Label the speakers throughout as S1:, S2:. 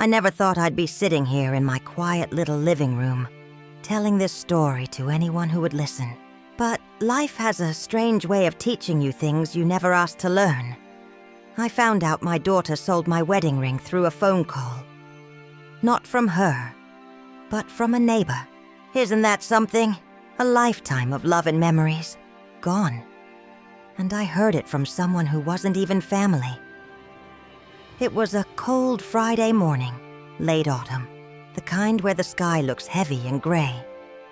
S1: I never thought I'd be sitting here in my quiet little living room, telling this story to anyone who would listen. But life has a strange way of teaching you things you never asked to learn. I found out my daughter sold my wedding ring through a phone call. Not from her, but from a neighbor. Isn't that something? A lifetime of love and memories, gone. And I heard it from someone who wasn't even family. It was a cold Friday morning, late autumn, the kind where the sky looks heavy and gray,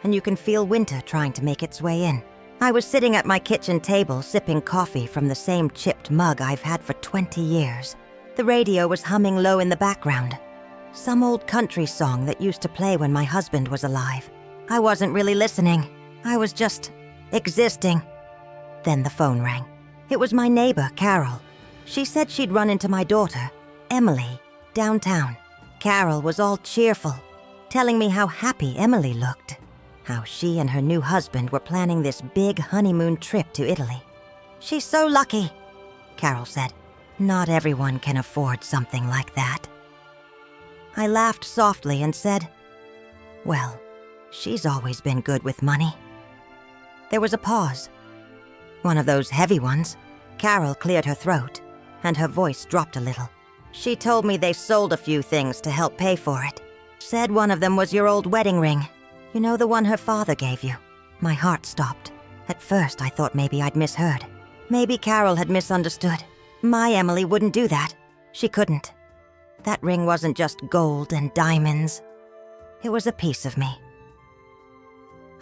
S1: and you can feel winter trying to make its way in. I was sitting at my kitchen table sipping coffee from the same chipped mug I've had for 20 years. The radio was humming low in the background, some old country song that used to play when my husband was alive. I wasn't really listening. I was just existing. Then the phone rang. It was my neighbor, Carol. She said she'd run into my daughter, Emily, downtown. Carol was all cheerful, telling me how happy Emily looked, how she and her new husband were planning this big honeymoon trip to Italy. "She's so lucky," Carol said. "Not everyone can afford something like that." I laughed softly and said, "Well, she's always been good with money." There was a pause. One of those heavy ones. Carol cleared her throat, and her voice dropped a little. "She told me they sold a few things to help pay for it. Said one of them was your old wedding ring. You know, the one her father gave you." My heart stopped. At first, I thought maybe I'd misheard. Maybe Carol had misunderstood. My Emily wouldn't do that. She couldn't. That ring wasn't just gold and diamonds. It was a piece of me.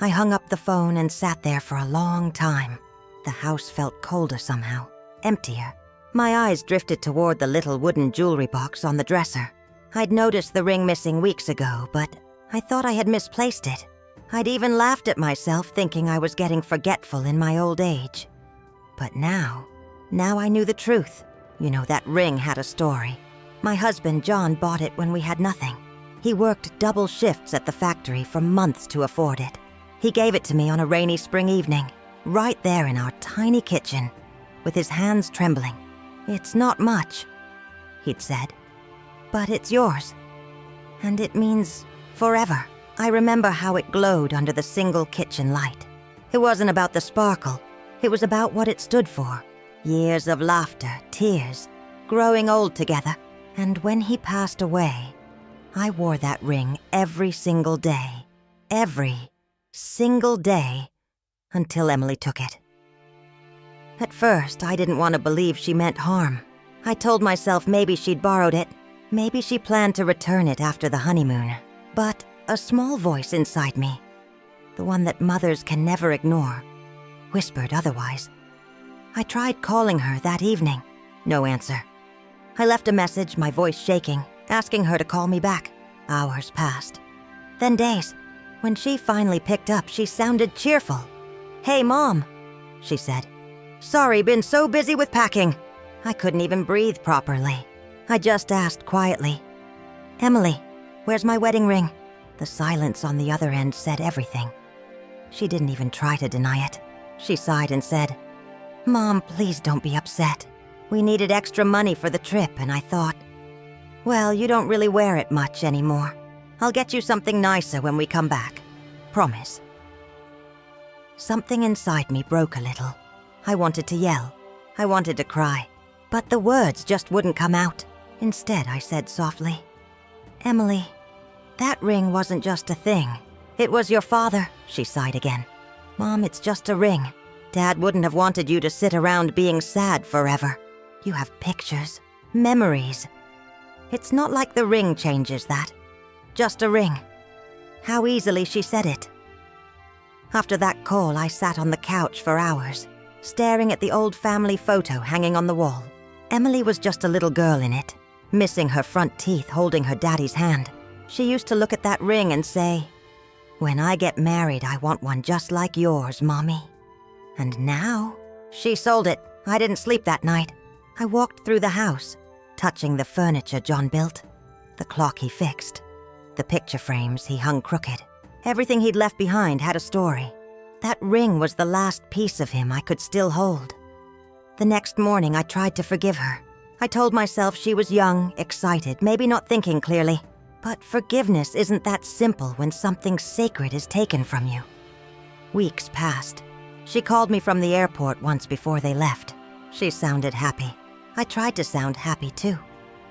S1: I hung up the phone and sat there for a long time. The house felt colder somehow, emptier. My eyes drifted toward the little wooden jewelry box on the dresser. I'd noticed the ring missing weeks ago, but I thought I had misplaced it. I'd even laughed at myself, thinking I was getting forgetful in my old age. But now I knew the truth. You know, that ring had a story. My husband, John, bought it when we had nothing. He worked double shifts at the factory for months to afford it. He gave it to me on a rainy spring evening, right there in our tiny kitchen, with his hands trembling. "It's not much," he'd said, "but it's yours. And it means forever." I remember how it glowed under the single kitchen light. It wasn't about the sparkle. It was about what it stood for. Years of laughter, tears, growing old together. And when he passed away, I wore that ring every single day. Every single day, until Emily took it. At first, I didn't want to believe she meant harm. I told myself maybe she'd borrowed it. Maybe she planned to return it after the honeymoon. But a small voice inside me, the one that mothers can never ignore, whispered otherwise. I tried calling her that evening. No answer. I left a message, my voice shaking, asking her to call me back. Hours passed. Then days. When she finally picked up, she sounded cheerful. "Hey, Mom," she said. "Sorry, been so busy with packing." I couldn't even breathe properly. I just asked quietly, "Emily, where's my wedding ring?" The silence on the other end said everything. She didn't even try to deny it. She sighed and said, "Mom, please don't be upset. We needed extra money for the trip, and I thought, well, you don't really wear it much anymore. I'll get you something nicer when we come back. Promise." Something inside me broke a little. I wanted to yell. I wanted to cry. But the words just wouldn't come out. Instead, I said softly, "Emily, that ring wasn't just a thing. It was your father." She sighed again. "Mom, it's just a ring. Dad wouldn't have wanted you to sit around being sad forever. You have pictures, memories. It's not like the ring changes that. Just a ring." How easily she said it. After that call, I sat on the couch for hours, staring at the old family photo hanging on the wall. Emily was just a little girl in it, missing her front teeth holding her daddy's hand. She used to look at that ring and say, "When I get married, I want one just like yours, Mommy." And now, she sold it. I didn't sleep that night. I walked through the house, touching the furniture John built, the clock he fixed, the picture frames he hung crooked. Everything he'd left behind had a story. That ring was the last piece of him I could still hold. The next morning, I tried to forgive her. I told myself she was young, excited, maybe not thinking clearly. But forgiveness isn't that simple when something sacred is taken from you. Weeks passed. She called me from the airport once before they left. She sounded happy. I tried to sound happy too.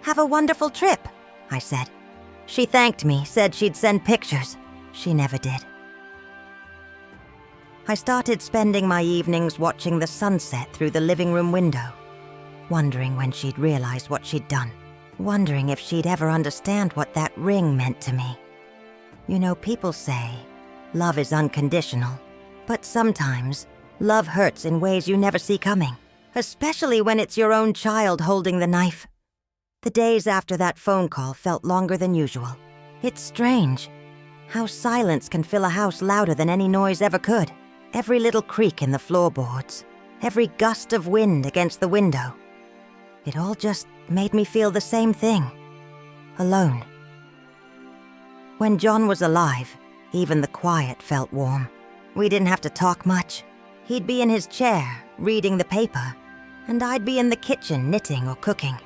S1: "Have a wonderful trip," I said. She thanked me, said she'd send pictures. She never did. I started spending my evenings watching the sunset through the living room window, wondering when she'd realize what she'd done, wondering if she'd ever understand what that ring meant to me. You know, people say love is unconditional, but sometimes love hurts in ways you never see coming, especially when it's your own child holding the knife. The days after that phone call felt longer than usual. It's strange how silence can fill a house louder than any noise ever could. Every little creak in the floorboards, every gust of wind against the window. It all just made me feel the same thing. Alone. When John was alive, even the quiet felt warm. We didn't have to talk much. He'd be in his chair, reading the paper, and I'd be in the kitchen knitting or cooking.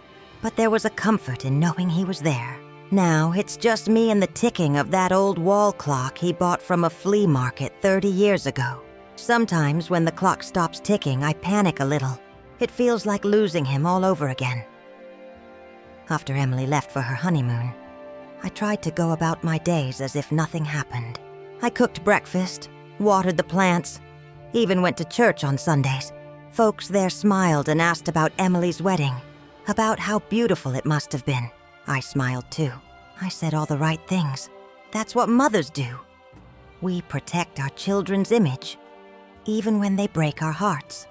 S1: But there was a comfort in knowing he was there. Now, it's just me and the ticking of that old wall clock he bought from a flea market 30 years ago. Sometimes when the clock stops ticking, I panic a little. It feels like losing him all over again. After Emily left for her honeymoon, I tried to go about my days as if nothing happened. I cooked breakfast, watered the plants, even went to church on Sundays. Folks there smiled and asked about Emily's wedding, about how beautiful it must have been. I smiled too. I said all the right things. That's what mothers do. We protect our children's image, even when they break our hearts.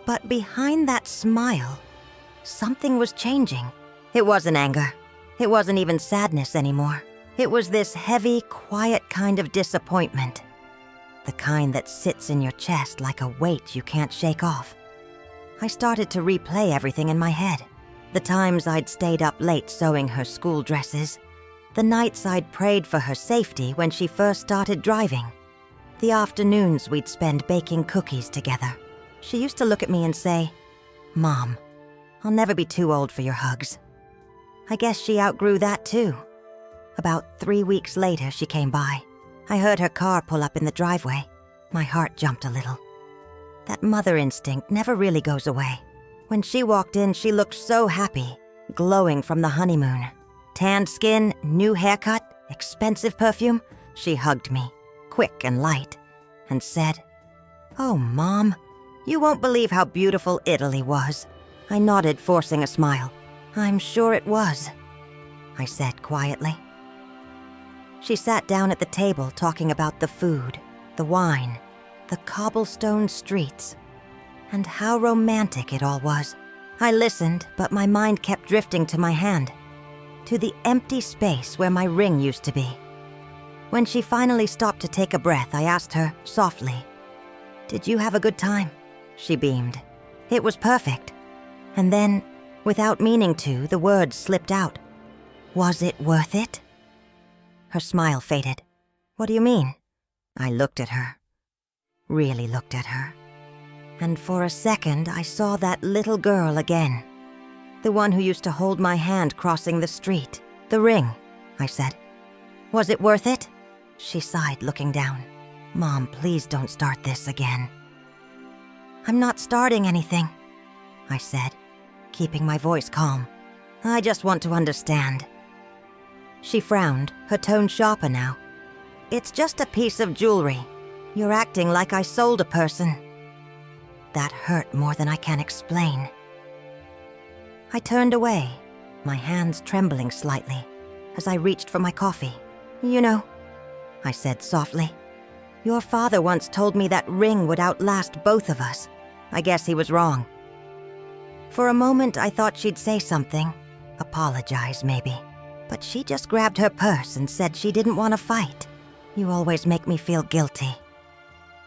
S1: But behind that smile, something was changing. It wasn't anger. It wasn't even sadness anymore. It was this heavy, quiet kind of disappointment. The kind that sits in your chest like a weight you can't shake off. I started to replay everything in my head. The times I'd stayed up late sewing her school dresses. The nights I'd prayed for her safety when she first started driving. The afternoons we'd spend baking cookies together. She used to look at me and say, "Mom, I'll never be too old for your hugs." I guess she outgrew that too. About 3 weeks later, she came by. I heard her car pull up in the driveway. My heart jumped a little. That mother instinct never really goes away. When she walked in, she looked so happy, glowing from the honeymoon. Tanned skin, new haircut, expensive perfume. She hugged me, quick and light, and said, "Oh, Mom, you won't believe how beautiful Italy was." I nodded, forcing a smile. "I'm sure it was," I said quietly. She sat down at the table talking about the food, the wine, the cobblestone streets, and how romantic it all was. I listened, but my mind kept drifting to my hand, to the empty space where my ring used to be. When she finally stopped to take a breath, I asked her softly, "Did you have a good time?" She beamed. "It was perfect." And then, without meaning to, the words slipped out. "Was it worth it?" Her smile faded. "What do you mean?" I looked at her. Really looked at her. And for a second, I saw that little girl again. The one who used to hold my hand crossing the street. "The ring," I said. "Was it worth it?" She sighed, looking down. "Mom, please don't start this again." "I'm not starting anything," I said, keeping my voice calm. "I just want to understand." She frowned, her tone sharper now. "It's just a piece of jewelry. You're acting like I sold a person." That hurt more than I can explain. I turned away, my hands trembling slightly, as I reached for my coffee. "You know," I said softly, "your father once told me that ring would outlast both of us. I guess he was wrong." For a moment, I thought she'd say something, apologize maybe. But she just grabbed her purse and said she didn't want to fight. "You always make me feel guilty,"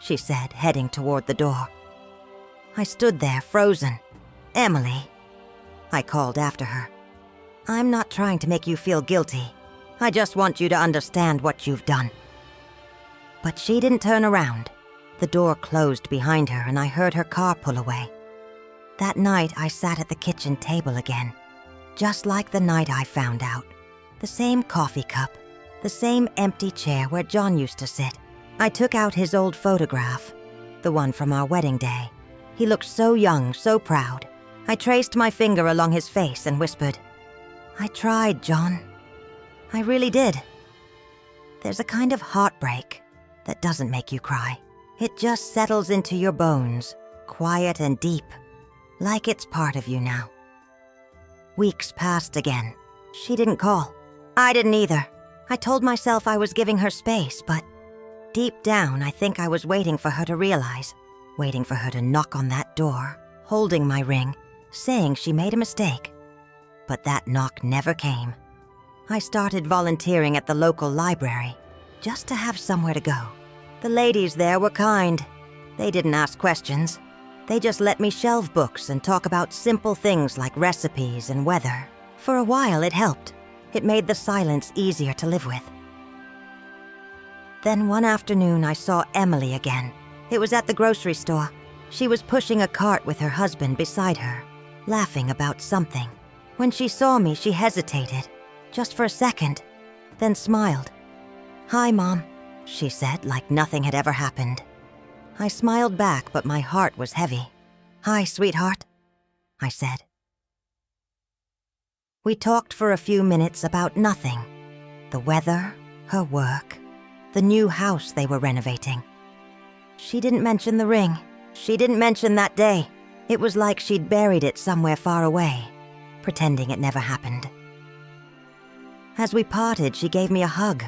S1: she said, heading toward the door. I stood there, frozen. "Emily," I called after her. "I'm not trying to make you feel guilty. I just want you to understand what you've done." But she didn't turn around. The door closed behind her and I heard her car pull away. That night, I sat at the kitchen table again, just like the night I found out. The same coffee cup, the same empty chair where John used to sit. I took out his old photograph, the one from our wedding day. He looked so young, so proud. I traced my finger along his face and whispered, "I tried, John. I really did." There's a kind of heartbreak that doesn't make you cry. It just settles into your bones, quiet and deep, like it's part of you now. Weeks passed again. She didn't call. I didn't either. I told myself I was giving her space, but deep down, I think I was waiting for her to realize, waiting for her to knock on that door, holding my ring, saying she made a mistake. But that knock never came. I started volunteering at the local library, just to have somewhere to go. The ladies there were kind. They didn't ask questions. They just let me shelve books and talk about simple things like recipes and weather. For a while, it helped. It made the silence easier to live with. Then one afternoon, I saw Emily again. It was at the grocery store. She was pushing a cart with her husband beside her, laughing about something. When she saw me, she hesitated, just for a second, then smiled. "Hi, Mom," she said, like nothing had ever happened. I smiled back, but my heart was heavy. "Hi, sweetheart," I said. We talked for a few minutes about nothing. The weather, her work, the new house they were renovating. She didn't mention the ring. She didn't mention that day. It was like she'd buried it somewhere far away, pretending it never happened. As we parted, she gave me a hug,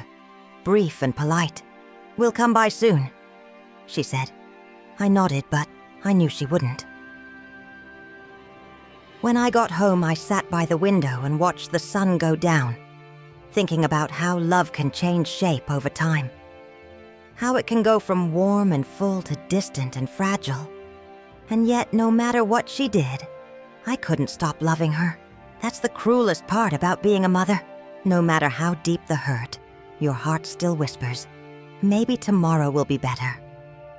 S1: brief and polite. "We'll come by soon," she said. I nodded, but I knew she wouldn't. When I got home, I sat by the window and watched the sun go down, thinking about how love can change shape over time. How it can go from warm and full to distant and fragile. And yet, no matter what she did, I couldn't stop loving her. That's the cruelest part about being a mother. No matter how deep the hurt, your heart still whispers, maybe tomorrow will be better.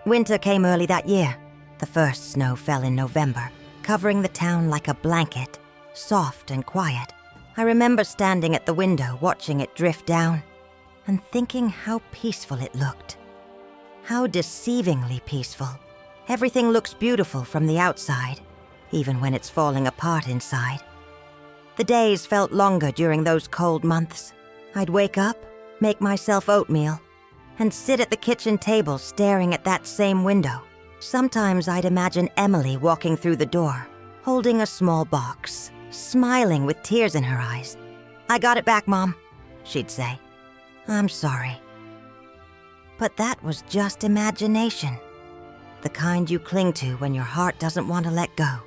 S1: Winter came early that year. The first snow fell in November, covering the town like a blanket, soft and quiet. I remember standing at the window watching it drift down and thinking how peaceful it looked. How deceivingly peaceful. Everything looks beautiful from the outside, even when it's falling apart inside. The days felt longer during those cold months. I'd wake up, make myself oatmeal, and sit at the kitchen table staring at that same window. Sometimes I'd imagine Emily walking through the door, holding a small box, smiling with tears in her eyes. "I got it back, Mom," she'd say. "I'm sorry." But that was just imagination, the kind you cling to when your heart doesn't want to let go.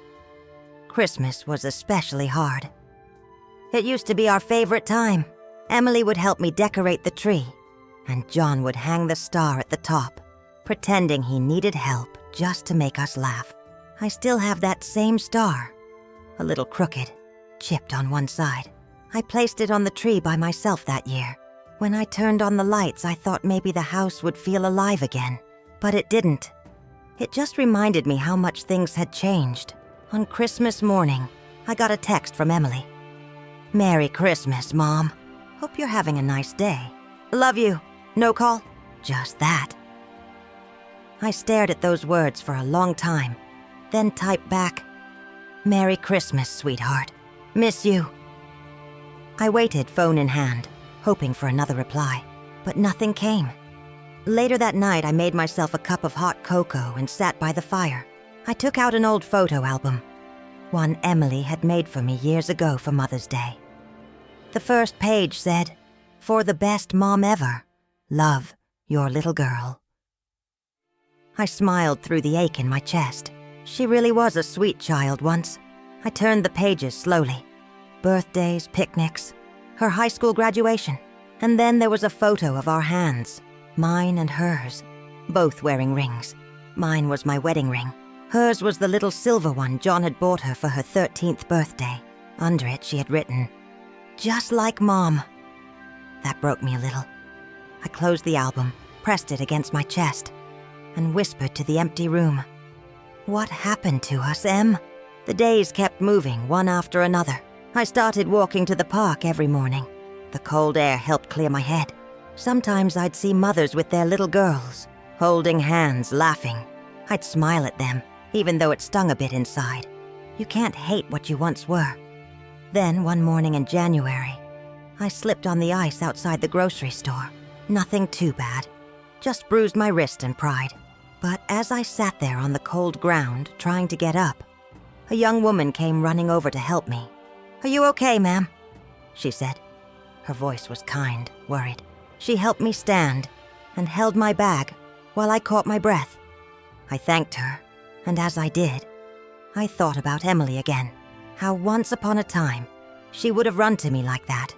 S1: Christmas was especially hard. It used to be our favorite time. Emily would help me decorate the tree, and John would hang the star at the top, pretending he needed help just to make us laugh. I still have that same star, a little crooked, chipped on one side. I placed it on the tree by myself that year. When I turned on the lights, I thought maybe the house would feel alive again, but it didn't. It just reminded me how much things had changed. On Christmas morning, I got a text from Emily. "Merry Christmas, Mom. Hope you're having a nice day. Love you. No call?" Just that. I stared at those words for a long time, then typed back, "Merry Christmas, sweetheart. Miss you." I waited, phone in hand, hoping for another reply, but nothing came. Later that night, I made myself a cup of hot cocoa and sat by the fire. I took out an old photo album, one Emily had made for me years ago for Mother's Day. The first page said, "For the best mom ever, love, your little girl." I smiled through the ache in my chest. She really was a sweet child once. I turned the pages slowly. Birthdays, picnics, her high school graduation. And then there was a photo of our hands, mine and hers, both wearing rings. Mine was my wedding ring. Hers was the little silver one John had bought her for her 13th birthday. Under it, she had written, "Just like Mom." That broke me a little. I closed the album, pressed it against my chest, and whispered to the empty room, "What happened to us, Em? The days kept moving, one after another. I started walking to the park every morning. The cold air helped clear my head. Sometimes I'd see mothers with their little girls, holding hands, laughing. I'd smile at them, even though it stung a bit inside. You can't hate what you once were. Then, one morning in January, I slipped on the ice outside the grocery store. Nothing too bad, just bruised my wrist and pride. But as I sat there on the cold ground, trying to get up, a young woman came running over to help me. "Are you okay, ma'am?" she said. Her voice was kind, worried. She helped me stand and held my bag while I caught my breath. I thanked her, and as I did, I thought about Emily again. How once upon a time, she would have run to me like that.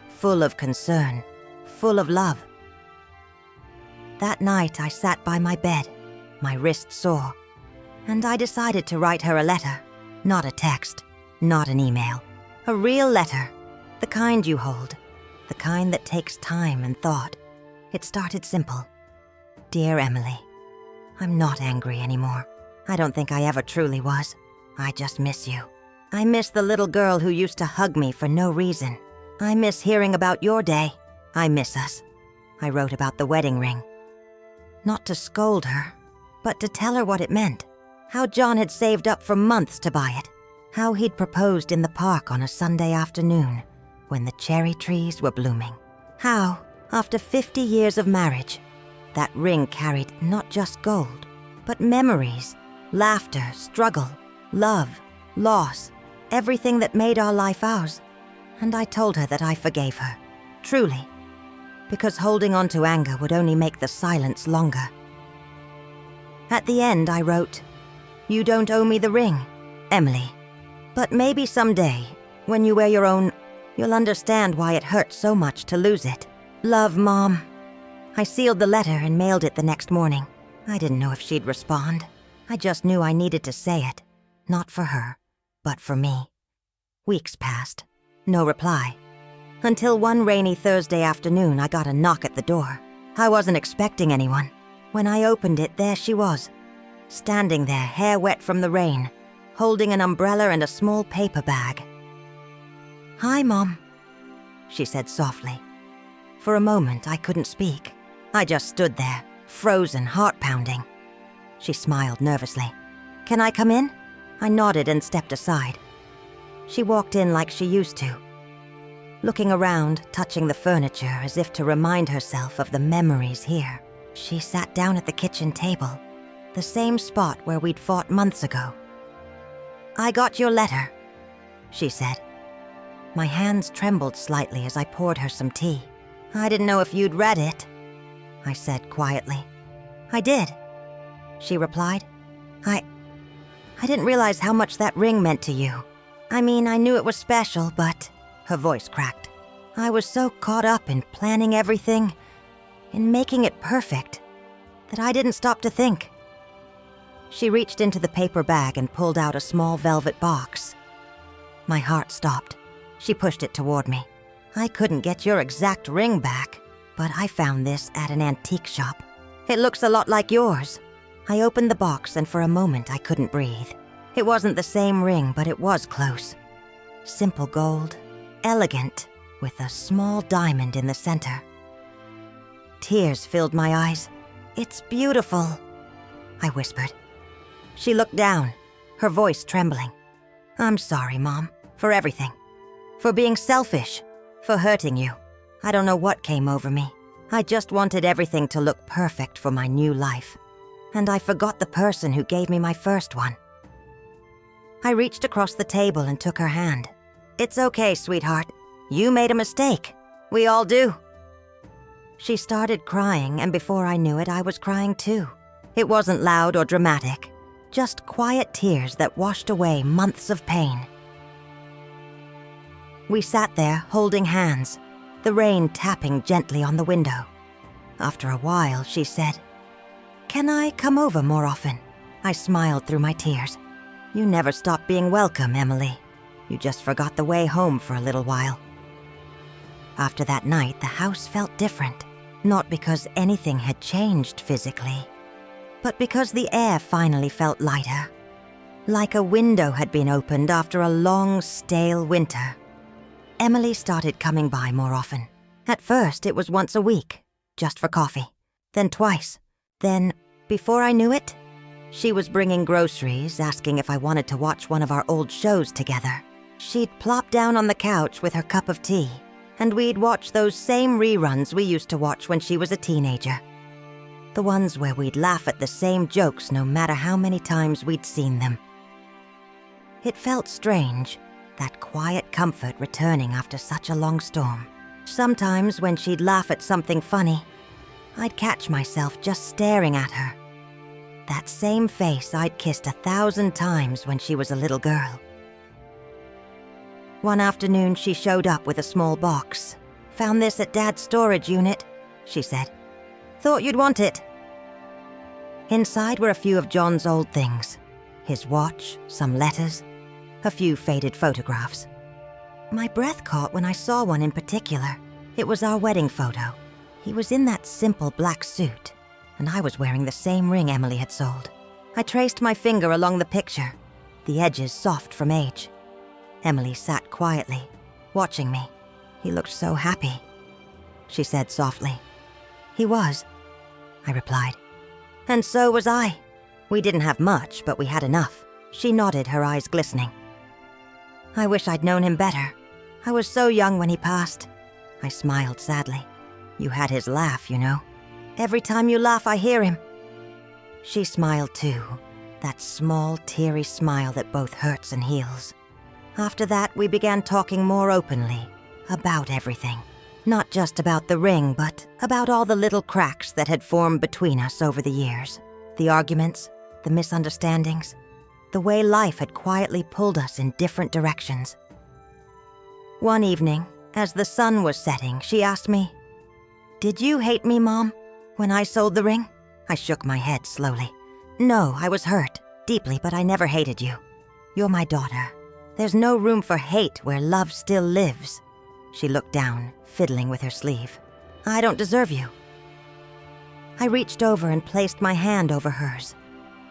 S1: Full of concern, full of love. That night I sat by my bed, my wrist sore, and I decided to write her a letter. Not a text, not an email. A real letter, the kind you hold, the kind that takes time and thought. It started simple. Dear Emily, I'm not angry anymore. I don't think I ever truly was. I just miss you. I miss the little girl who used to hug me for no reason. I miss hearing about your day. I miss us. I wrote about the wedding ring. Not to scold her, but to tell her what it meant. How John had saved up for months to buy it. How he'd proposed in the park on a Sunday afternoon when the cherry trees were blooming. How, after 50 years of marriage, that ring carried not just gold, but memories, laughter, struggle, love, loss, everything that made our life ours. And I told her that I forgave her, truly, because holding on to anger would only make the silence longer. At the end, I wrote, "You don't owe me the ring, Emily. But maybe someday, when you wear your own, you'll understand why it hurt so much to lose it. Love, Mom." I sealed the letter and mailed it the next morning. I didn't know if she'd respond. I just knew I needed to say it. Not for her, but for me. Weeks passed. No reply. Until one rainy Thursday afternoon, I got a knock at the door. I wasn't expecting anyone. When I opened it, there she was, standing there, hair wet from the rain, holding an umbrella and a small paper bag. "Hi, Mom," she said softly. For a moment, I couldn't speak. I just stood there, frozen, heart pounding. She smiled nervously. "Can I come in?" I nodded and stepped aside. She walked in like she used to, looking around, touching the furniture as if to remind herself of the memories here. She sat down at the kitchen table, the same spot where we'd fought months ago. "I got your letter," she said. My hands trembled slightly as I poured her some tea. "I didn't know if you'd read it," I said quietly. "I did," she replied. I didn't realize how much that ring meant to you. I mean, I knew it was special, but..." Her voice cracked. "I was so caught up in planning everything, in making it perfect, that I didn't stop to think." She reached into the paper bag and pulled out a small velvet box. My heart stopped. She pushed it toward me. "I couldn't get your exact ring back, but I found this at an antique shop. It looks a lot like yours." I opened the box and for a moment I couldn't breathe. It wasn't the same ring, but it was close. Simple gold, elegant, with a small diamond in the center. Tears filled my eyes. "It's beautiful," I whispered. She looked down, her voice trembling. "I'm sorry, Mom, for everything. For being selfish, for hurting you. I don't know what came over me. I just wanted everything to look perfect for my new life. And I forgot the person who gave me my first one." I reached across the table and took her hand. "It's okay, sweetheart. You made a mistake. We all do." She started crying, and before I knew it, I was crying too. It wasn't loud or dramatic, just quiet tears that washed away months of pain. We sat there, holding hands, the rain tapping gently on the window. After a while, she said, "Can I come over more often?" I smiled through my tears. "You never stopped being welcome, Emily. You just forgot the way home for a little while." After that night, the house felt different. Not because anything had changed physically, but because the air finally felt lighter. like a window had been opened after a long, stale winter. Emily started coming by more often. At first, it was once a week, just for coffee. Then twice. Then, before I knew it, she was bringing groceries, asking if I wanted to watch one of our old shows together. She'd plop down on the couch with her cup of tea, and we'd watch those same reruns we used to watch when she was a teenager. The ones where we'd laugh at the same jokes no matter how many times we'd seen them. It felt strange, that quiet comfort returning after such a long storm. Sometimes when she'd laugh at something funny, I'd catch myself just staring at her. That same face I'd kissed 1,000 times when she was a little girl. One afternoon, she showed up with a small box. "Found this at Dad's storage unit," she said. "Thought you'd want it." Inside were a few of John's old things. His watch, some letters, a few faded photographs. My breath caught when I saw one in particular. It was our wedding photo. He was in that simple black suit, and I was wearing the same ring Emily had sold. I traced my finger along the picture, the edges soft from age. Emily sat quietly, watching me. "He looked so happy," she said softly. "He was," I replied. "And so was I. We didn't have much, but we had enough." She nodded, her eyes glistening. "I wish I'd known him better. I was so young when he passed." I smiled sadly. "You had his laugh, you know. Every time you laugh, I hear him." She smiled too, that small, teary smile that both hurts and heals. After that, we began talking more openly, about everything. Not just about the ring, but about all the little cracks that had formed between us over the years. The arguments, the misunderstandings, the way life had quietly pulled us in different directions. One evening, as the sun was setting, she asked me, "Did you hate me, Mom, when I sold the ring?" I shook my head slowly. "No, I was hurt, deeply, but I never hated you. You're my daughter. There's no room for hate where love still lives." She looked down, fiddling with her sleeve. "I don't deserve you." I reached over and placed my hand over hers.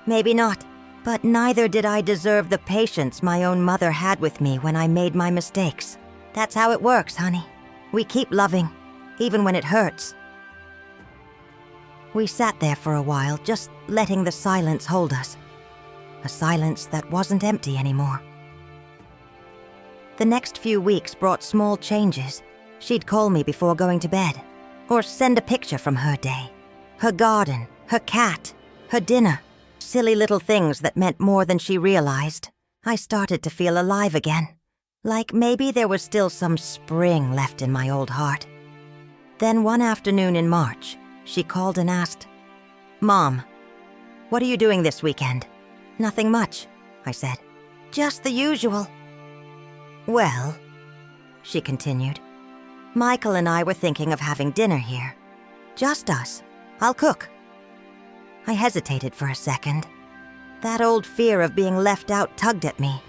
S1: "Maybe not, but neither did I deserve the patience my own mother had with me when I made my mistakes. That's how it works, honey. We keep loving, even when it hurts." We sat there for a while, just letting the silence hold us. A silence that wasn't empty anymore. The next few weeks brought small changes. She'd call me before going to bed, or send a picture from her day. Her garden, her cat, her dinner. Silly little things that meant more than she realized. I started to feel alive again. Like maybe there was still some spring left in my old heart. Then one afternoon in March, she called and asked, "Mom, what are you doing this weekend?" "Nothing much," I said. "Just the usual." "Well," she continued, "Michael and I were thinking of having dinner here. Just us. I'll cook." I hesitated for a second. That old fear of being left out tugged at me.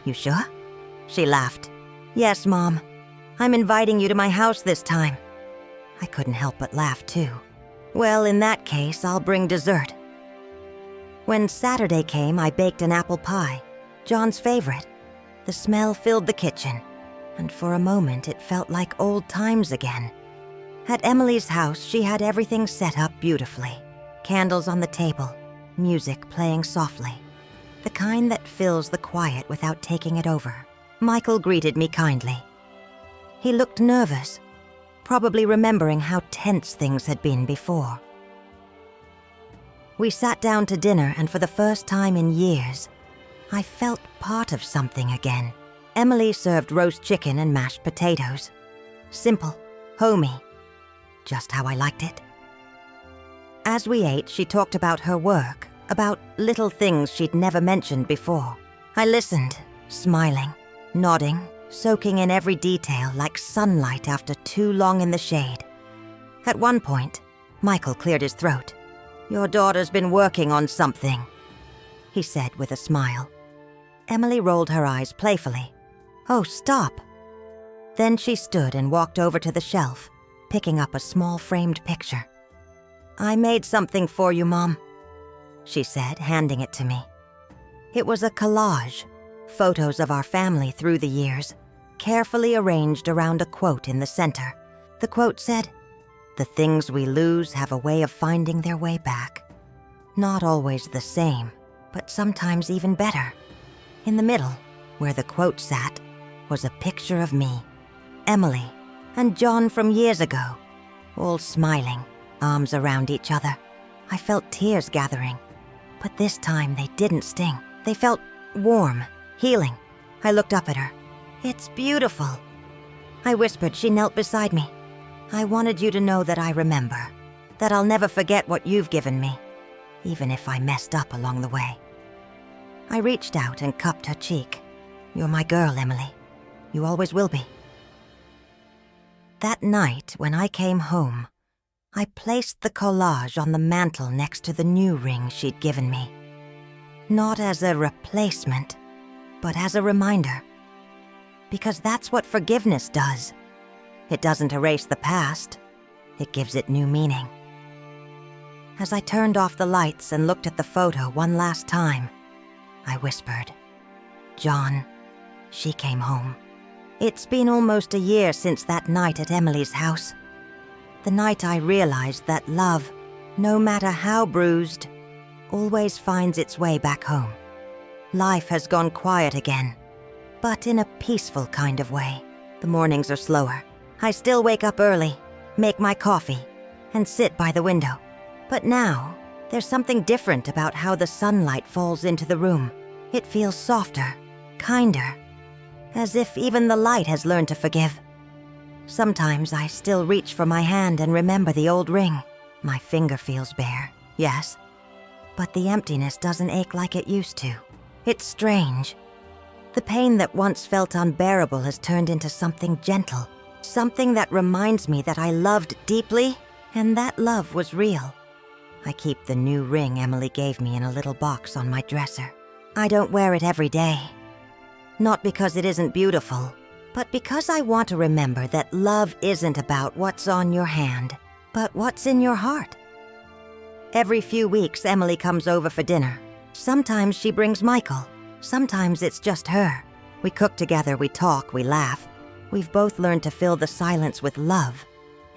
S1: "You sure?" She laughed. "Yes, Mom. I'm inviting you to my house this time." I couldn't help but laugh too. "Well, in that case, I'll bring dessert." When Saturday came, I baked an apple pie, John's favorite. The smell filled the kitchen, and for a moment it felt like old times again. At Emily's house, she had everything set up beautifully. Candles on the table, music playing softly. The kind that fills the quiet without taking it over. Michael greeted me kindly. He looked nervous, probably remembering how tense things had been before. We sat down to dinner, and for the first time in years, I felt part of something again. Emily served roast chicken and mashed potatoes. Simple, homey, just how I liked it. As we ate, she talked about her work, about little things she'd never mentioned before. I listened, smiling, nodding, soaking in every detail like sunlight after too long in the shade. At one point, Michael cleared his throat. "Your daughter's been working on something," he said with a smile. Emily rolled her eyes playfully. "Oh, stop." Then she stood and walked over to the shelf, picking up a small framed picture. "I made something for you, Mom," she said, handing it to me. It was a collage, photos of our family through the years, carefully arranged around a quote in the center. The quote said, "The things we lose have a way of finding their way back. Not always the same, but sometimes even better." In the middle, where the quote sat, was a picture of me, Emily, and John from years ago, all smiling, arms around each other. I felt tears gathering, but this time they didn't sting. They felt warm, healing. I looked up at her. "It's beautiful," I whispered. She knelt beside me. "I wanted you to know that I remember, that I'll never forget what you've given me, even if I messed up along the way." I reached out and cupped her cheek. "You're my girl, Emily. You always will be." That night, when I came home, I placed the collage on the mantel next to the new ring she'd given me. Not as a replacement, but as a reminder. Because that's what forgiveness does. It doesn't erase the past, it gives it new meaning. As I turned off the lights and looked at the photo one last time, I whispered, "John, she came home." It's been almost a year since that night at Emily's house. The night I realized that love, no matter how bruised, always finds its way back home. Life has gone quiet again, but in a peaceful kind of way. The mornings are slower. I still wake up early, make my coffee, and sit by the window. But now, there's something different about how the sunlight falls into the room. It feels softer, kinder, as if even the light has learned to forgive. Sometimes I still reach for my hand and remember the old ring. My finger feels bare, yes, but the emptiness doesn't ache like it used to. It's strange. The pain that once felt unbearable has turned into something gentle, something that reminds me that I loved deeply, and that love was real. I keep the new ring Emily gave me in a little box on my dresser. I don't wear it every day. Not because it isn't beautiful, but because I want to remember that love isn't about what's on your hand, but what's in your heart. Every few weeks, Emily comes over for dinner. Sometimes she brings Michael. Sometimes it's just her. We cook together, we talk, we laugh. We've both learned to fill the silence with love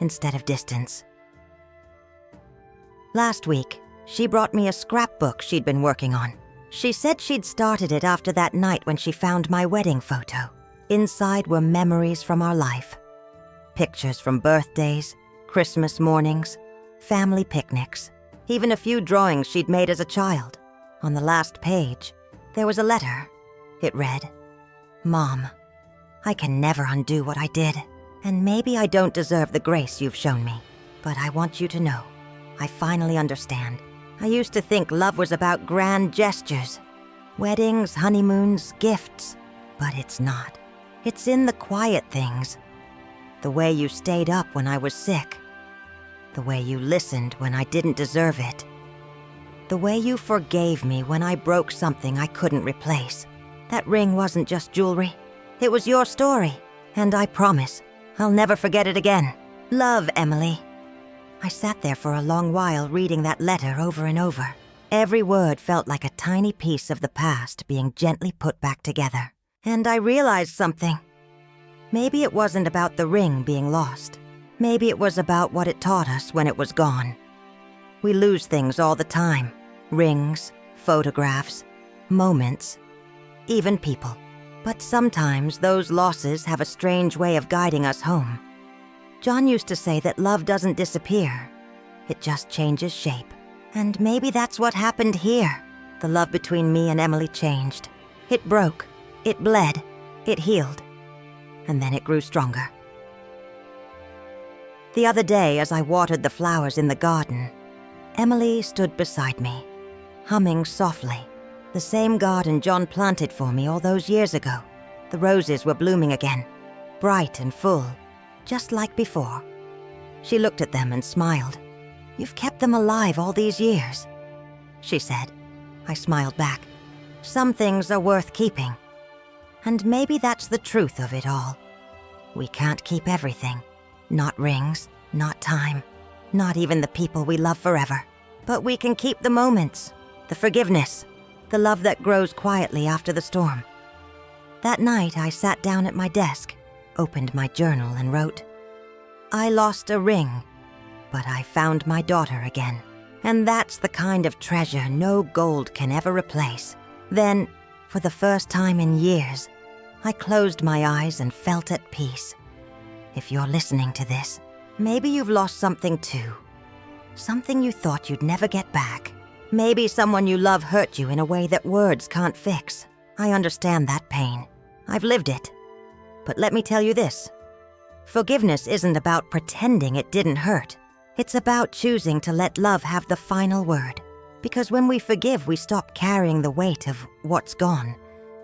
S1: instead of distance. Last week, she brought me a scrapbook she'd been working on. She said she'd started it after that night when she found my wedding photo. Inside were memories from our life. Pictures from birthdays, Christmas mornings, family picnics, even a few drawings she'd made as a child. On the last page, there was a letter. It read, "Mom, I can never undo what I did, and maybe I don't deserve the grace you've shown me, but I want you to know, I finally understand. I used to think love was about grand gestures, weddings, honeymoons, gifts, but it's not. It's in the quiet things. The way you stayed up when I was sick. The way you listened when I didn't deserve it. The way you forgave me when I broke something I couldn't replace. That ring wasn't just jewelry. It was your story, and I promise I'll never forget it again. Love, Emily." I sat there for a long while reading that letter over and over. Every word felt like a tiny piece of the past being gently put back together. And I realized something. Maybe it wasn't about the ring being lost. Maybe it was about what it taught us when it was gone. We lose things all the time. Rings, photographs, moments, even people. But sometimes those losses have a strange way of guiding us home. John used to say that love doesn't disappear. It just changes shape. And maybe that's what happened here. The love between me and Emily changed. It broke. It bled. It healed. And then it grew stronger. The other day, as I watered the flowers in the garden, Emily stood beside me, humming softly. The same garden John planted for me all those years ago. The roses were blooming again, bright and full, just like before. She looked at them and smiled. "You've kept them alive all these years," she said. I smiled back. "Some things are worth keeping. And maybe that's the truth of it all. We can't keep everything. Not rings, not time, not even the people we love forever. But we can keep the moments, the forgiveness, the love that grows quietly after the storm. That night, I sat down at my desk, opened my journal, and wrote, "I lost a ring, but I found my daughter again. And that's the kind of treasure no gold can ever replace." Then, for the first time in years, I closed my eyes and felt at peace. If you're listening to this, maybe you've lost something too. Something you thought you'd never get back. Maybe someone you love hurt you in a way that words can't fix. I understand that pain. I've lived it. But let me tell you this. Forgiveness isn't about pretending it didn't hurt. It's about choosing to let love have the final word. Because when we forgive, we stop carrying the weight of what's gone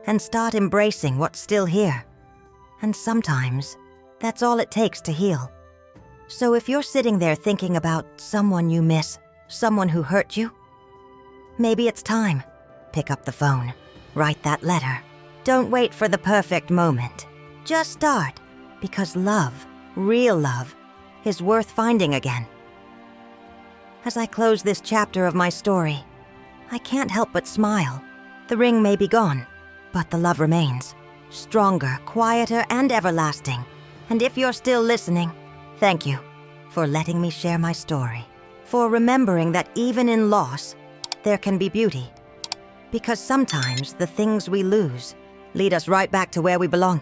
S1: and start embracing what's still here. And sometimes, that's all it takes to heal. So if you're sitting there thinking about someone you miss, someone who hurt you, maybe it's time. Pick up the phone. Write that letter. Don't wait for the perfect moment. Just start, because love, real love, is worth finding again. As I close this chapter of my story, I can't help but smile. The ring may be gone, but the love remains. Stronger, quieter, and everlasting. And if you're still listening, thank you for letting me share my story. For remembering that even in loss, there can be beauty. Because sometimes the things we lose lead us right back to where we belong.